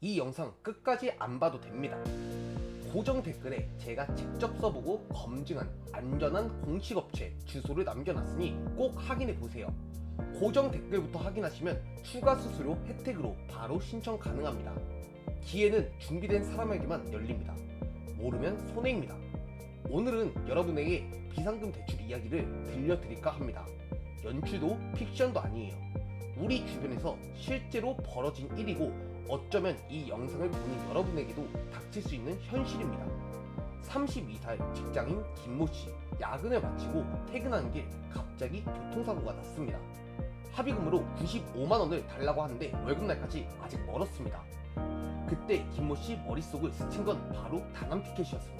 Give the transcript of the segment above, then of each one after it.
이 영상 끝까지 안 봐도 됩니다. 고정 댓글에 제가 직접 써보고 검증한 안전한 공식 업체 주소를 남겨놨으니 꼭 확인해 보세요. 고정 댓글부터 확인하시면 추가 수수료 혜택으로 바로 신청 가능합니다. 기회는 준비된 사람에게만 열립니다. 모르면 손해입니다. 오늘은 여러분에게 비상금 대출 이야기를 들려드릴까 합니다. 연출도 픽션도 아니에요. 우리 주변에서 실제로 벌어진 일이고 어쩌면 이 영상을 보는 여러분에게도 닥칠 수 있는 현실입니다. 32살 직장인 김모씨 야근을 마치고 퇴근하는 길 갑자기 교통사고가 났습니다. 합의금으로 95만원을 달라고 하는데 월급날까지 아직 멀었습니다. 그때 김모씨 머릿속을 스친 건 바로 단암 티켓이었습니다.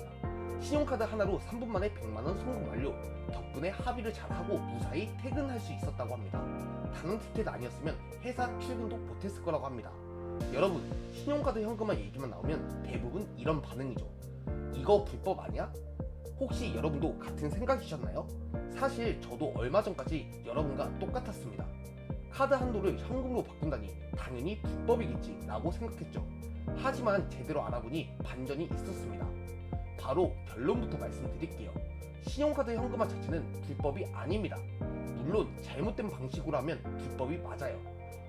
신용카드 하나로 3분 만에 100만원 송금 완료. 덕분에 합의를 잘하고 무사히 퇴근할 수 있었다고 합니다. 단암 티켓 아니었으면 회사 출근도 못했을 거라고 합니다. 여러분, 신용카드 현금화 얘기만 나오면 대부분 이런 반응이죠. 이거 불법 아니야? 혹시 여러분도 같은 생각이셨나요? 사실 저도 얼마 전까지 여러분과 똑같았습니다. 카드 한도를 현금으로 바꾼다니 당연히 불법이겠지 라고 생각했죠. 하지만 제대로 알아보니 반전이 있었습니다. 바로 결론부터 말씀드릴게요. 신용카드 현금화 자체는 불법이 아닙니다. 물론 잘못된 방식으로 하면 불법이 맞아요.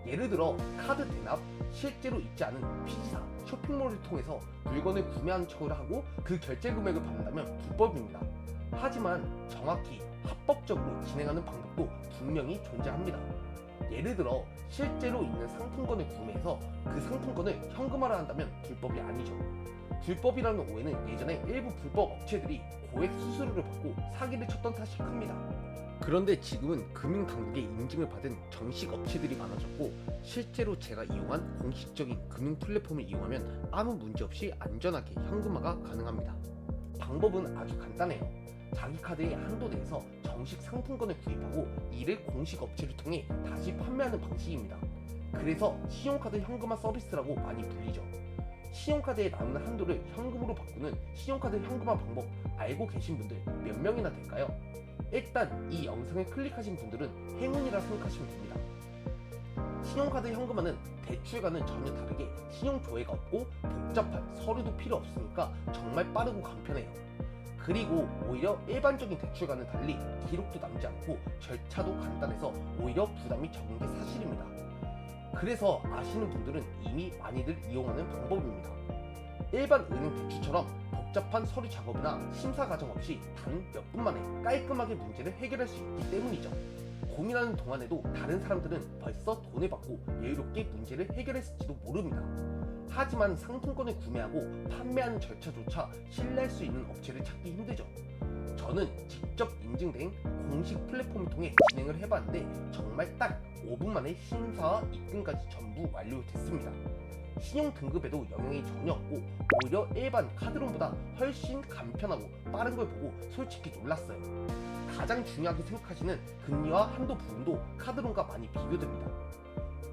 예를 들어 카드 대납, 실제로 있지 않은 피지사, 쇼핑몰을 통해서 물건을 구매한 척을 하고 그 결제 금액을 받는다면 불법입니다. 하지만 정확히 합법적으로 진행하는 방법도 분명히 존재합니다. 예를 들어 실제로 있는 상품권을 구매해서 그 상품권을 현금화를 한다면 불법이 아니죠. 불법이라는 오해는 예전에 일부 불법 업체들이 고액 수수료를 받고 사기를 쳤던 탓이 큽니다. 그런데 지금은 금융당국의 인증을 받은 정식 업체들이 많아졌고 실제로 제가 이용한 공식적인 금융 플랫폼을 이용하면 아무 문제 없이 안전하게 현금화가 가능합니다. 방법은 아주 간단해요. 자기 카드의 한도 내에서 정식 상품권을 구입하고 이를 공식 업체를 통해 다시 판매하는 방식입니다. 그래서 신용카드 현금화 서비스라고 많이 불리죠. 신용카드에 나오는 한도를 현금으로 바꾸는 신용카드 현금화 방법 알고 계신 분들 몇 명이나 될까요? 일단 이 영상을 클릭하신 분들은 행운이라 생각하시면 됩니다. 신용카드 현금화는 대출과는 전혀 다르게 신용 조회가 없고 복잡한 서류도 필요 없으니까 정말 빠르고 간편해요. 그리고 오히려 일반적인 대출과는 달리 기록도 남지 않고 절차도 간단해서 오히려 부담이 적은 게 사실입니다. 그래서 아시는 분들은 이미 많이들 이용하는 방법입니다. 일반 은행 대출처럼 복잡한 서류 작업이나 심사 과정 없이 단 몇 분 만에 깔끔하게 문제를 해결할 수 있기 때문이죠. 고민하는 동안에도 다른 사람들은 벌써 돈을 받고 여유롭게 문제를 해결했을지도 모릅니다. 하지만 상품권을 구매하고 판매하는 절차조차 신뢰할 수 있는 업체를 찾기 힘들죠. 저는 직접 인증된 공식 플랫폼을 통해 진행을 해봤는데 정말 딱 5분 만에 심사와 입금까지 전부 완료됐습니다. 신용 등급에도 영향이 전혀 없고 오히려 일반 카드론보다 훨씬 간편하고 빠른 걸 보고 솔직히 놀랐어요. 가장 중요하게 생각하시는 금리와 한도 부분도 카드론과 많이 비교됩니다.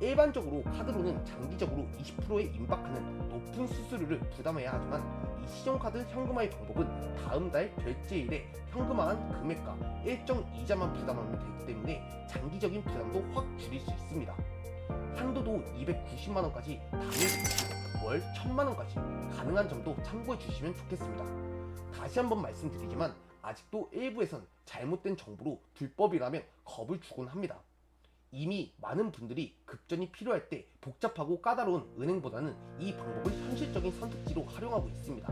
일반적으로 카드론은 장기적으로 20%에 임박하는 높은 수수료를 부담해야 하지만 이 신용카드 현금화의 방법은 다음 달 결제일에 현금화한 금액과 일정 이자만 부담하면 되기 때문에 장기적인 부담도 확 줄일 수 있습니다. 한도도 290만원까지 당일 대출, 월 1000만원까지 가능한 점도 참고해 주시면 좋겠습니다. 다시 한번 말씀드리지만 아직도 일부에선 잘못된 정보로 불법이라면 겁을 주곤 합니다. 이미 많은 분들이 급전이 필요할 때 복잡하고 까다로운 은행보다는 이 방법을 현실적인 선택지로 활용하고 있습니다.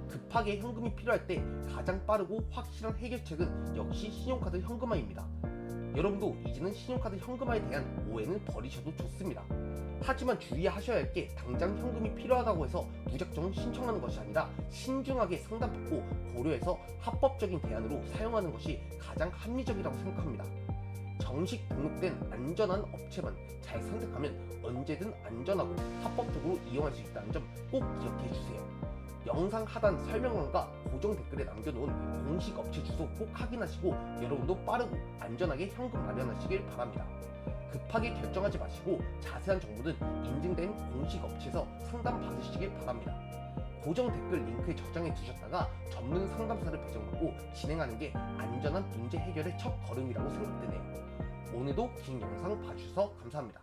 급하게 현금이 필요할 때 가장 빠르고 확실한 해결책은 역시 신용카드 현금화입니다. 여러분도 이제는 신용카드 현금화에 대한 오해는 버리셔도 좋습니다. 하지만 주의하셔야 할 게 당장 현금이 필요하다고 해서 무작정 신청하는 것이 아니라 신중하게 상담받고 고려해서 합법적인 대안으로 사용하는 것이 가장 합리적이라고 생각합니다. 정식 등록된 안전한 업체만 잘 선택하면 언제든 안전하고 합법적으로 이용할 수 있다는 점 꼭 기억해 주세요. 영상 하단 설명란과 고정 댓글에 남겨놓은 공식 업체 주소 꼭 확인하시고 여러분도 빠르고 안전하게 현금 마련하시길 바랍니다. 급하게 결정하지 마시고 자세한 정보는 인증된 공식 업체에서 상담 받으시길 바랍니다. 고정 댓글 링크에 저장해 두셨다가 전문 상담사를 배정받고 진행하는 게 안전한 문제 해결의 첫 걸음이라고 생각되네요. 오늘도 긴 영상 봐주셔서 감사합니다.